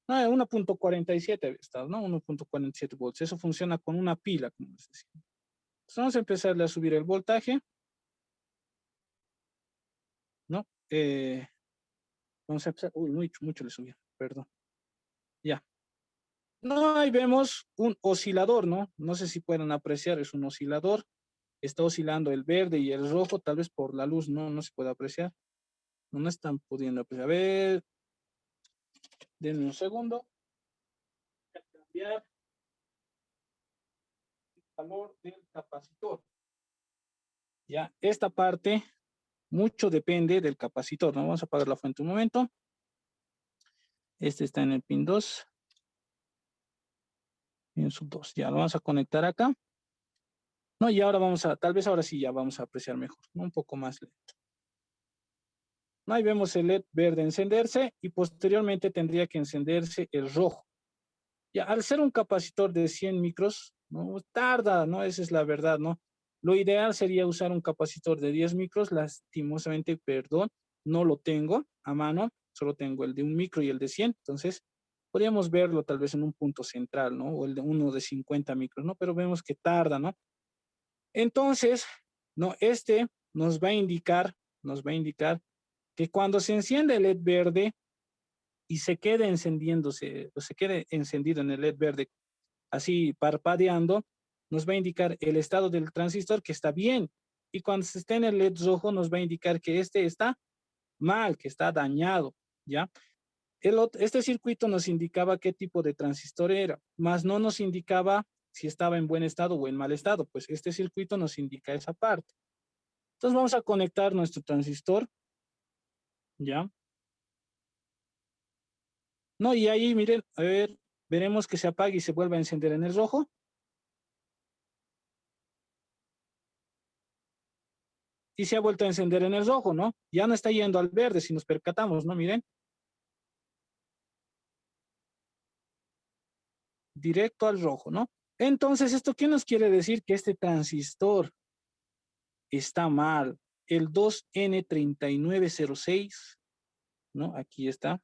1.47 está, ¿no? 1.47 volts. Eso funciona con una pila, como les decía. Entonces vamos a empezarle a subir el voltaje, ¿no? Vamos a empezar, uy, mucho le subí, perdón. Ya. No, ahí vemos un oscilador, ¿no? No sé si pueden apreciar, es un oscilador. Está oscilando el verde y el rojo, tal vez por la luz no se puede apreciar. No están pudiendo apreciar. A ver, denme un segundo. Voy a cambiar el valor del capacitor. Ya, esta parte, mucho depende del capacitor, ¿no? Vamos a apagar la fuente un momento. Este está en el pin 2. En su 2. Ya lo vamos a conectar acá. No, y ahora tal vez ahora sí ya vamos a apreciar mejor, ¿no? Un poco más lento. No, ahí vemos el LED verde encenderse y posteriormente tendría que encenderse el rojo. Ya, al ser un capacitor de 100 micros, no tarda, ¿no? Esa es la verdad, ¿no? Lo ideal sería usar un capacitor de 10 micros, lastimosamente, perdón, no lo tengo a mano, solo tengo el de 1 micro y el de 100, entonces podríamos verlo tal vez en un punto central, ¿no? O el de uno de 50 micros, ¿no? Pero vemos que tarda, ¿no? Entonces, no, este nos va a indicar que cuando se enciende el LED verde y se quede encendiéndose, o se quede encendido en el LED verde, así parpadeando, nos va a indicar el estado del transistor que está bien. Y cuando se esté en el LED rojo, nos va a indicar que este está mal, que está dañado, ¿ya? Este circuito nos indicaba qué tipo de transistor era, más no nos indicaba si estaba en buen estado o en mal estado, pues este circuito nos indica esa parte. Entonces vamos a conectar nuestro transistor, ¿ya? No, y ahí miren, a ver, veremos que se apaga y se vuelve a encender en el rojo. Y se ha vuelto a encender en el rojo, ¿no? Ya no está yendo al verde si nos percatamos, ¿no? Miren. Directo al rojo, ¿no? Entonces, ¿esto qué nos quiere decir? Que este transistor está mal. El 2N3906, ¿no? Aquí está.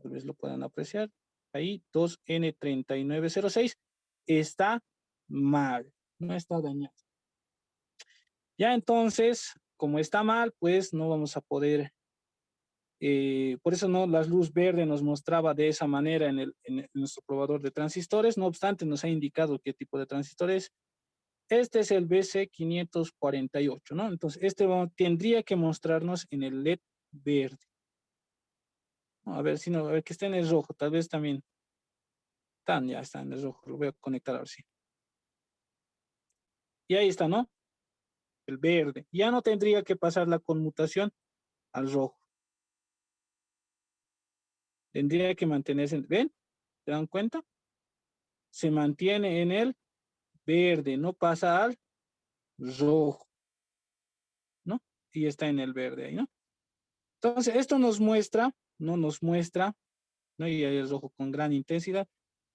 Tal vez lo puedan apreciar. Ahí, 2N3906 está mal, no está dañado. Ya entonces, como está mal, pues no vamos a poder, por eso no, la luz verde nos mostraba de esa manera en nuestro probador de transistores. No obstante, nos ha indicado qué tipo de transistores. Este es el BC548, ¿no? Entonces, tendría que mostrarnos en el LED verde. A ver si no, a ver que esté en el rojo, tal vez también. Ya está en el rojo, lo voy a conectar ahora sí. Y ahí está, ¿no? El verde. Ya no tendría que pasar la conmutación al rojo. Tendría que mantenerse, ¿ven? ¿Se dan cuenta? Se mantiene en el verde, no pasa al rojo, ¿no? Y está en el verde ahí, ¿no? Entonces, esto nos muestra, ¿no? Nos muestra, ¿no? Y ahí el rojo con gran intensidad,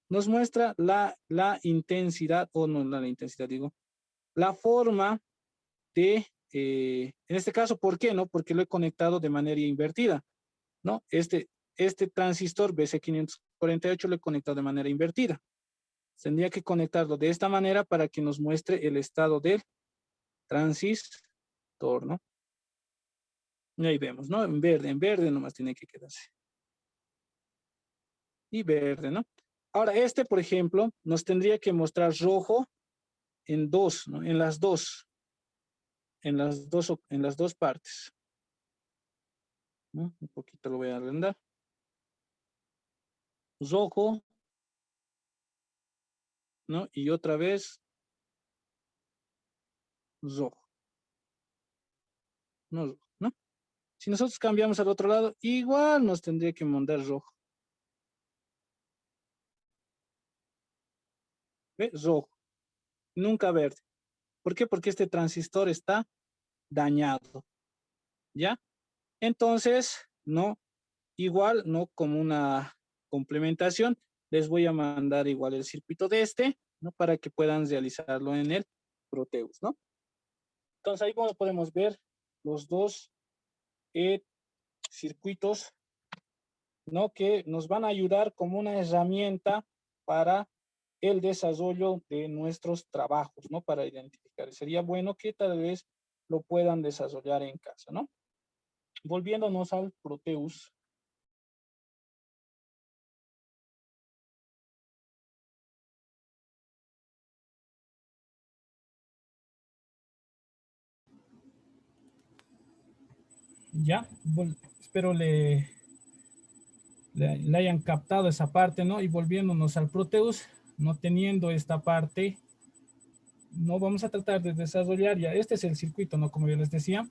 nos muestra la intensidad, o no la intensidad, digo, la forma de, en este caso, ¿por qué? No, porque lo he conectado de manera invertida, ¿no? Este transistor BC548 lo he conectado de manera invertida. Tendría que conectarlo de esta manera para que nos muestre el estado del transistor, ¿no? Y ahí vemos, ¿no? En verde nomás tiene que quedarse. Y verde, ¿no? Ahora, por ejemplo, nos tendría que mostrar rojo en dos, ¿no? En las dos partes, ¿no? Un poquito lo voy a agrandar. Rojo, ¿no? Y otra vez rojo. No rojo, ¿no? Si nosotros cambiamos al otro lado, igual nos tendría que mandar rojo. ¿Ve? Rojo. Nunca verde. ¿Por qué? Porque este transistor está dañado. ¿Ya? Entonces, no, igual, no como una complementación, les voy a mandar igual el circuito de ¿no? Para que puedan realizarlo en el Proteus, ¿no? Entonces ahí como podemos ver los dos circuitos, ¿no? Que nos van a ayudar como una herramienta para el desarrollo de nuestros trabajos, ¿no? Para identificar. Sería bueno que tal vez lo puedan desarrollar en casa, ¿no? Volviéndonos al Proteus. Ya, espero le hayan captado esa parte, ¿no? Y volviéndonos al Proteus, no teniendo esta parte, no vamos a tratar de desarrollar ya. Este es el circuito, ¿no? Como yo les decía.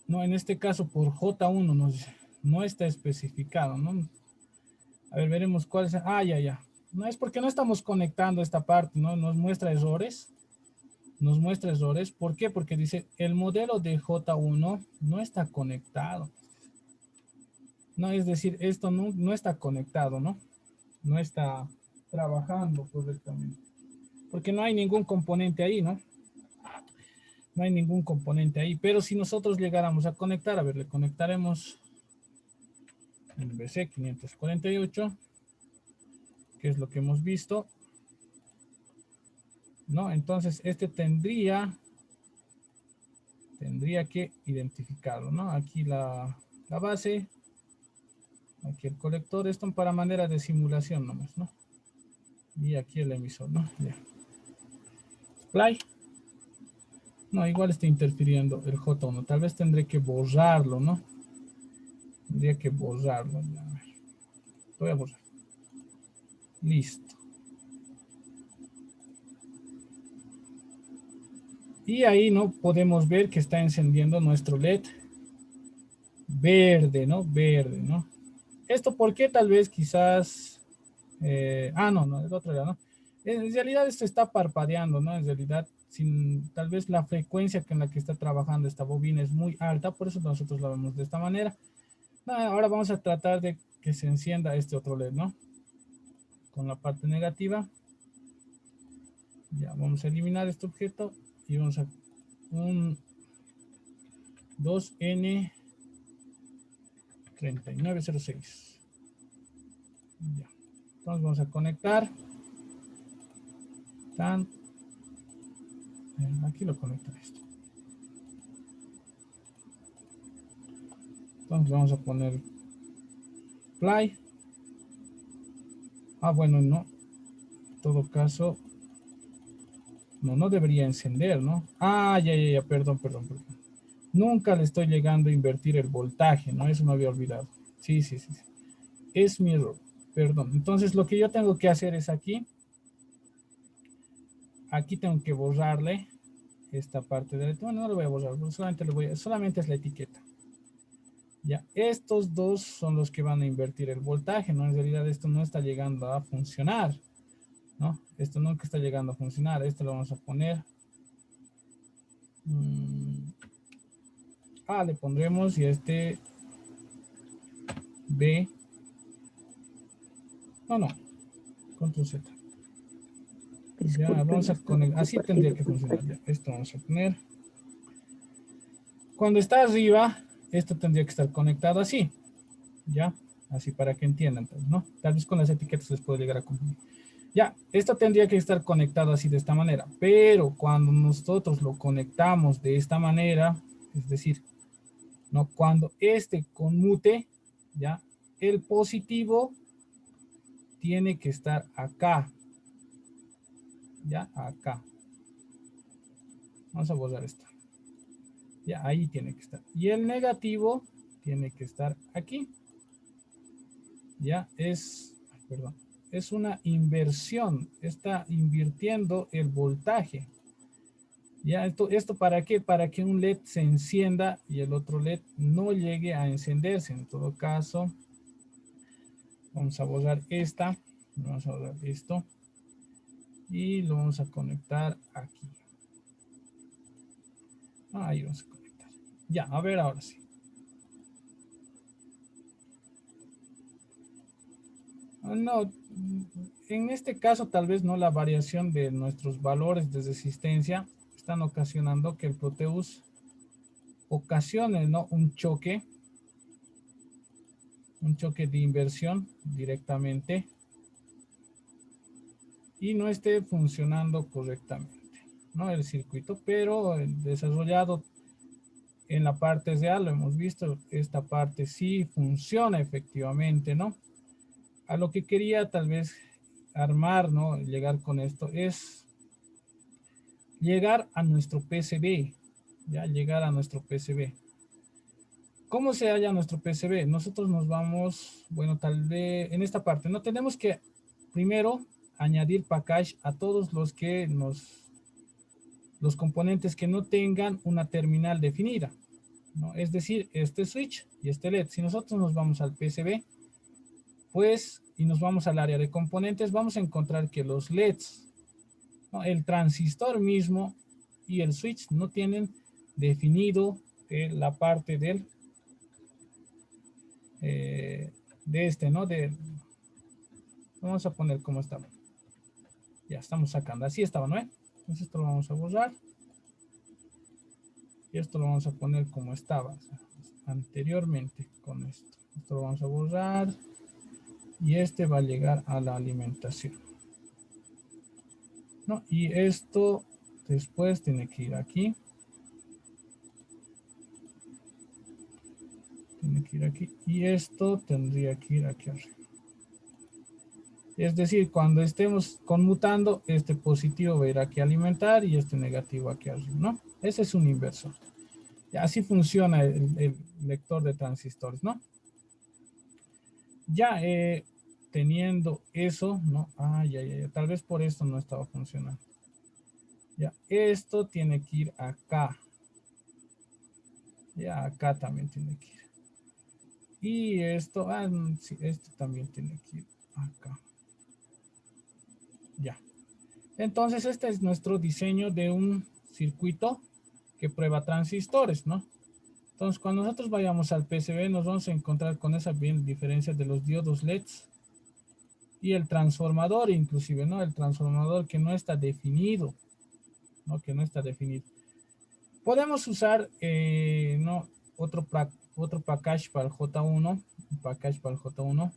No, en este caso por J1 no está especificado, ¿no? A ver, veremos cuál es. Ah, ya. No es porque no estamos conectando esta parte, ¿no? Nos muestra errores. Nos muestra errores. ¿Por qué? Porque dice el modelo de J1 no está conectado. No, es decir, esto no está conectado, ¿no? No está trabajando correctamente. Porque no hay ningún componente ahí, ¿no? No hay ningún componente ahí. Pero si nosotros llegáramos a conectar, a ver, le conectaremos el BC548, que es lo que hemos visto, ¿no? Entonces, tendría que identificarlo, ¿no? Aquí la base, aquí el colector, esto para manera de simulación nomás, ¿no? Y aquí el emisor, ¿no? Ya. Play. No, igual está interfiriendo el J1. Tal vez tendré que borrarlo, ¿no? Tendría que borrarlo. Ya. A ver. Lo voy a borrar. Listo. Y ahí no podemos ver que está encendiendo nuestro LED verde, ¿no? Verde, ¿no? ¿Esto por qué? Tal vez quizás... no, el otro lado, ¿no? En realidad esto está parpadeando, ¿no? En realidad, tal vez la frecuencia con la que está trabajando esta bobina es muy alta, por eso nosotros la vemos de esta manera. Ahora vamos a tratar de que se encienda este otro LED, ¿no? Con la parte negativa. Ya, vamos a eliminar este objeto y vamos a un 2N3906. Ya. Entonces vamos a conectar. Aquí lo conecto esto. Entonces vamos a poner play. Bueno, no. En todo caso, no debería encender, ¿no? Ya, perdón. Nunca le estoy llegando a invertir el voltaje, ¿no? Eso me había olvidado. Sí. Es mi error, perdón. Entonces lo que yo tengo que hacer es aquí tengo que borrarle esta parte de... Bueno, no lo voy a borrar, solamente es la etiqueta. Ya, estos dos son los que van a invertir el voltaje, ¿no? En realidad esto no está llegando a funcionar, ¿no? Esto nunca está llegando a funcionar. Esto lo vamos a poner... le pondremos y este B. No. Control Z. Ya, vamos a conectar. Así tendría que funcionar. Ya, esto vamos a poner. Cuando está arriba, esto tendría que estar conectado así. Ya, así para que entiendan, ¿no? Tal vez con las etiquetas les puedo llegar a confundir. Ya, esto tendría que estar conectado así de esta manera. Pero cuando nosotros lo conectamos de esta manera, es decir, ¿no? Cuando este conmute, ya, el positivo tiene que estar acá. Ya, acá. Vamos a borrar esto. Ya, ahí tiene que estar. Y el negativo tiene que estar aquí. Ya, es una inversión. Está invirtiendo el voltaje. Ya, esto ¿para qué? Para que un LED se encienda y el otro LED no llegue a encenderse. En todo caso, vamos a borrar esta. Vamos a borrar esto. Y lo vamos a conectar aquí. Ahí vamos a conectar. Ya, a ver ahora sí. No, en este caso tal vez no la variación de nuestros valores de resistencia están ocasionando que el Proteus ocasione, ¿no? un choque de inversión directamente y no esté funcionando correctamente, ¿no? El circuito, pero desarrollado en la parte real, lo hemos visto, esta parte sí funciona efectivamente, ¿no? A lo que quería tal vez armar, ¿no? Llegar con esto es llegar a nuestro PCB, ya llegar a nuestro PCB. ¿Cómo se halla nuestro PCB? Nosotros nos vamos, bueno, tal vez en esta parte, no tenemos que primero añadir package a todos los componentes que no tengan una terminal definida, ¿no? Es decir, este switch y este LED. Si nosotros nos vamos al PCB, pues, y nos vamos al área de componentes, vamos a encontrar que los LEDs, ¿no? El transistor mismo y el switch no tienen definido la parte del de este, ¿no? Vamos a poner como estaba. Ya estamos sacando, así estaba, ¿no? Entonces esto lo vamos a borrar. Y esto lo vamos a poner como estaba, o sea, anteriormente con esto. Esto lo vamos a borrar. Y este va a llegar a la alimentación, ¿no? Y esto después tiene que ir aquí. Tiene que ir aquí. Y esto tendría que ir aquí arriba. Es decir, cuando estemos conmutando, este positivo va a ir aquí a alimentar y este negativo aquí arriba, ¿no? Ese es un inversor. Y así funciona el lector de transistores, ¿no? Ya teniendo eso, ¿no? Ya. Tal vez por esto no estaba funcionando. Ya, esto tiene que ir acá. Ya, acá también tiene que ir. Y esto, sí, esto también tiene que ir acá. Ya. Entonces, este es nuestro diseño de un circuito que prueba transistores, ¿no? Entonces, cuando nosotros vayamos al PCB, nos vamos a encontrar con esa bien diferencia de los diodos LEDs y el transformador, inclusive, ¿no? El transformador que no está definido, ¿no? Que no está definido. Podemos usar, ¿no? Otro package para el J1, un package para el J1.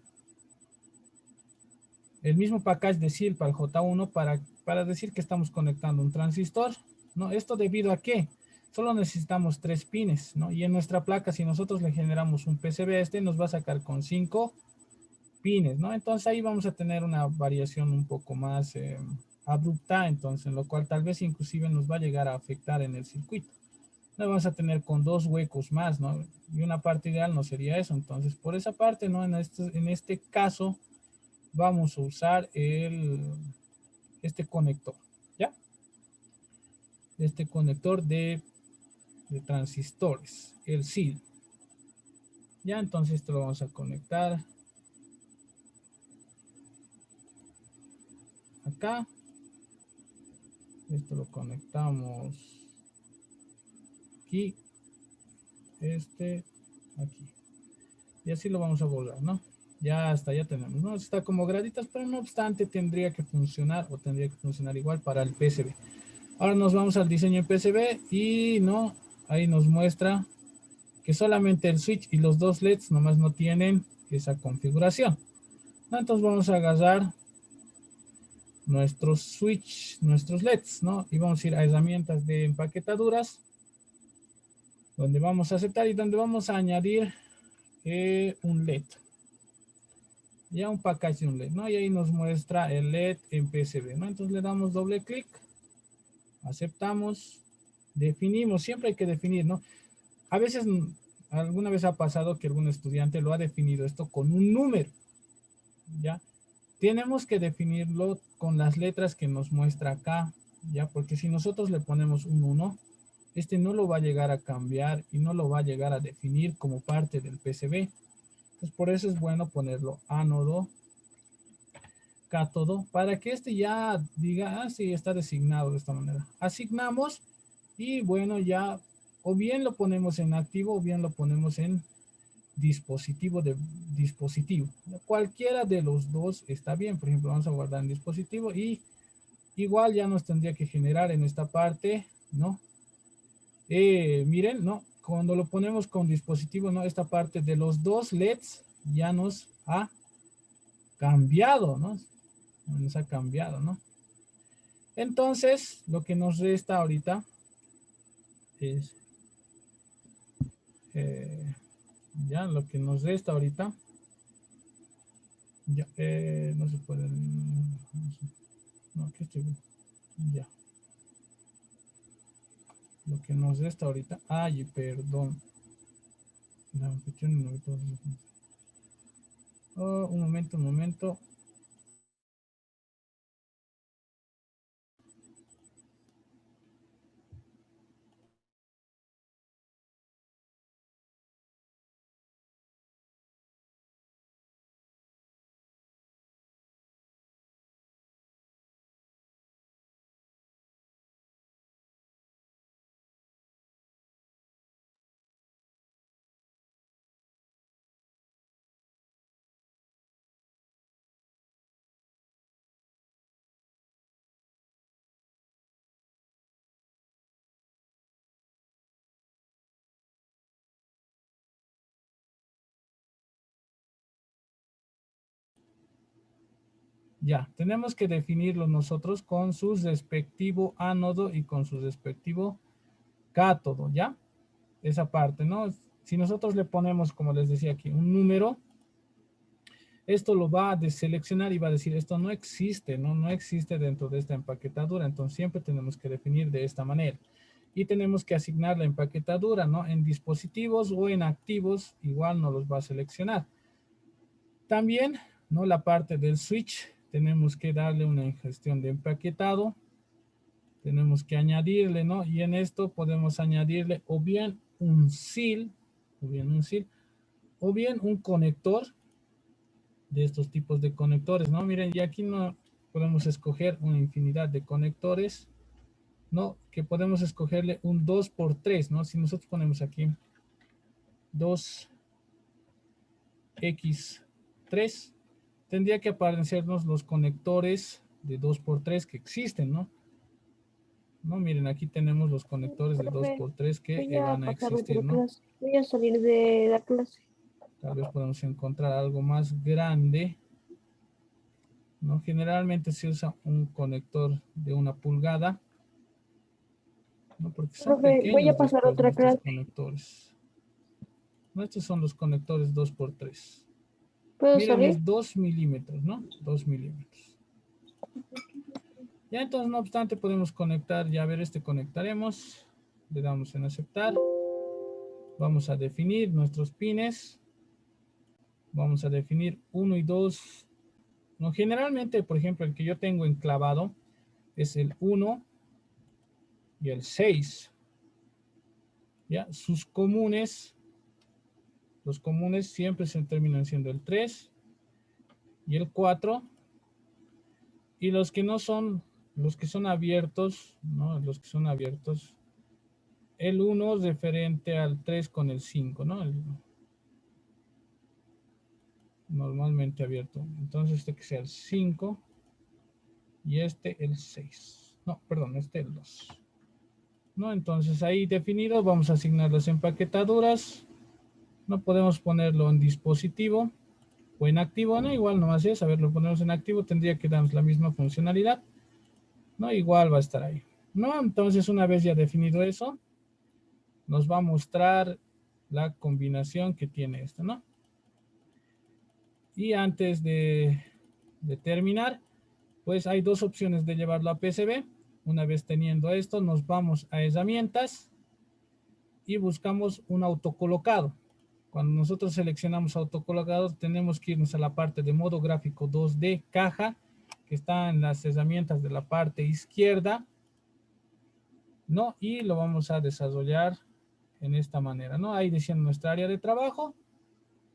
El mismo package de SIL para el J1 para decir que estamos conectando un transistor, ¿no? Esto debido a que solo necesitamos 3 pines, ¿no? Y en nuestra placa, si nosotros le generamos un PCB, este nos va a sacar con 5 pines, ¿no? Entonces ahí vamos a tener una variación un poco más abrupta, entonces, en lo cual tal vez inclusive nos va a llegar a afectar en el circuito. No vamos a tener con 2 huecos más, ¿no? Y una parte ideal no sería eso. Entonces, por esa parte, ¿no? En este caso, vamos a usar este conector, ¿ya? Este conector de transistores, el SIL. Ya, entonces esto lo vamos a conectar acá. Esto lo conectamos aquí. Aquí. Y así lo vamos a borrar, ¿no? Ya hasta ya tenemos, ¿no? Está como graditas, pero no obstante tendría que funcionar o tendría que funcionar igual para el PCB. Ahora nos vamos al diseño en PCB y no, ahí nos muestra que solamente el switch y los 2 LEDs nomás no tienen esa configuración, ¿no? Entonces vamos a agarrar nuestros switch, nuestros LEDs, ¿no? Y vamos a ir a herramientas de empaquetaduras, donde vamos a aceptar y donde vamos a añadir un LED. Ya un package de un LED, ¿no? Y ahí nos muestra el LED en PCB, ¿no? Entonces le damos doble clic, aceptamos, definimos, siempre hay que definir, ¿no? A veces, alguna vez ha pasado que algún estudiante lo ha definido esto con un número, ¿ya? Tenemos que definirlo con las letras que nos muestra acá, ¿ya? Porque si nosotros le ponemos un 1, este no lo va a llegar a cambiar y no lo va a llegar a definir como parte del PCB. Entonces, por eso es bueno ponerlo ánodo, cátodo, para que este ya diga, sí, está designado de esta manera. Asignamos y bueno, ya o bien lo ponemos en activo o bien lo ponemos en dispositivo. Cualquiera de los dos está bien. Por ejemplo, vamos a guardar en dispositivo y igual ya nos tendría que generar en esta parte, ¿no? Miren, ¿no? Cuando lo ponemos con dispositivo, ¿no? Esta parte de los 2 LEDs ya nos ha cambiado, ¿no? Nos ha cambiado, ¿no? Entonces, lo que nos resta ahorita es, ya, lo que nos resta ahorita, ya, no se puede, no, que estoy, ya. Lo que nos resta ahorita, ay, perdón. Oh, un momento, un momento. Ya, tenemos que definirlo nosotros con su respectivo ánodo y con su respectivo cátodo, ¿ya? Esa parte, ¿no? Si nosotros le ponemos, como les decía aquí, un número, esto lo va a deseleccionar y va a decir, esto no existe, ¿no? No existe dentro de esta empaquetadura, entonces siempre tenemos que definir de esta manera. Y tenemos que asignar la empaquetadura, ¿no? En dispositivos o en activos, igual no los va a seleccionar. También, ¿no? La parte del switch, tenemos que darle una ingestión de empaquetado. Tenemos que añadirle, ¿no? Y en esto podemos añadirle o bien un SIL, o bien un conector de estos tipos de conectores, ¿no? Miren, y aquí no podemos escoger una infinidad de conectores, ¿no? Que podemos escogerle un 2x3, ¿no? Si nosotros ponemos aquí 2x3, tendría que aparecernos los conectores de 2x3 que existen, ¿no? No, miren, aquí tenemos los conectores de Profe, 2x3 que voy a van a pasarme existir, por ¿no? clase. Voy a salir de la clase. Tal vez podemos encontrar algo más grande, ¿no? Generalmente se usa un conector de 1 pulgada, ¿no? Porque son Profe, voy a pequeños pasar después otra nuestros clase. conectores. ¿No? Estos son los conectores 2x3. ¿Puedo Miren, salir? es 2 milímetros, ¿no? 2 milímetros. Ya entonces, no obstante, podemos conectar, ya a ver, conectaremos. Le damos en aceptar. Vamos a definir nuestros pines. Vamos a definir 1 y 2. No, generalmente, por ejemplo, el que yo tengo enclavado es el 1 y el 6. ¿Ya? Sus comunes, los comunes siempre se terminan siendo el 3 y el 4. Y los que no son, los que son abiertos, ¿no? Los que son abiertos, el 1 es referente al 3 con el 5, ¿no? Normalmente abierto. Entonces que sea el 5 y el 6. No, perdón, el 2. ¿No? Entonces ahí definido, vamos a asignar las empaquetaduras. No podemos ponerlo en dispositivo o en activo, ¿no? Igual nomás es, a ver, lo ponemos en activo, tendría que darnos la misma funcionalidad, ¿no? Igual va a estar ahí, ¿no? Entonces una vez ya definido eso, nos va a mostrar la combinación que tiene esto, ¿no? Y antes de terminar, pues hay dos opciones de llevarlo a PCB. Una vez teniendo esto, nos vamos a herramientas y buscamos un autocolocado. Cuando nosotros seleccionamos autocolocado, tenemos que irnos a la parte de modo gráfico 2D, caja, que está en las herramientas de la parte izquierda, ¿no? Y lo vamos a desarrollar en esta manera, ¿no? Ahí diciendo nuestra área de trabajo,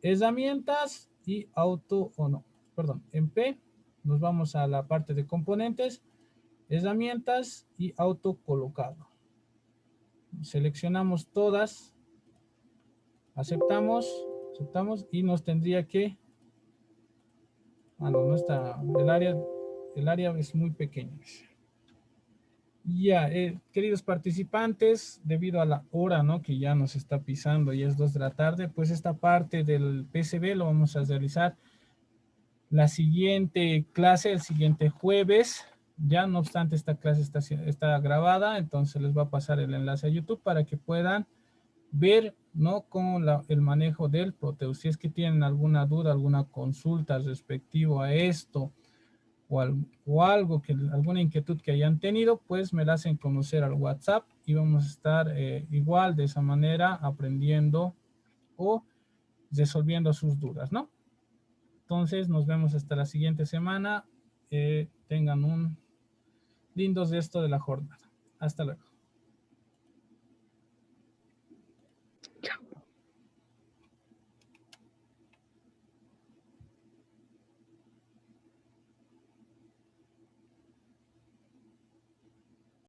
herramientas y auto, o no, perdón, en P, nos vamos a la parte de componentes, herramientas y autocolocado. Seleccionamos todas, aceptamos y nos tendría que, no está, el área es muy pequeña. Ya, queridos participantes, debido a la hora, ¿no? Que ya nos está pisando y es 2 de la tarde, pues esta parte del PCB lo vamos a realizar la siguiente clase, el siguiente jueves. Ya no obstante, esta clase está grabada, entonces les va a pasar el enlace a YouTube para que puedan ver, ¿no? Con el manejo del Proteus. Si es que tienen alguna duda, alguna consulta respectivo a esto o algo, alguna inquietud que hayan tenido, pues me la hacen conocer al WhatsApp y vamos a estar igual de esa manera aprendiendo o resolviendo sus dudas, ¿no? Entonces nos vemos hasta la siguiente semana. Tengan un lindo resto de la jornada. Hasta luego.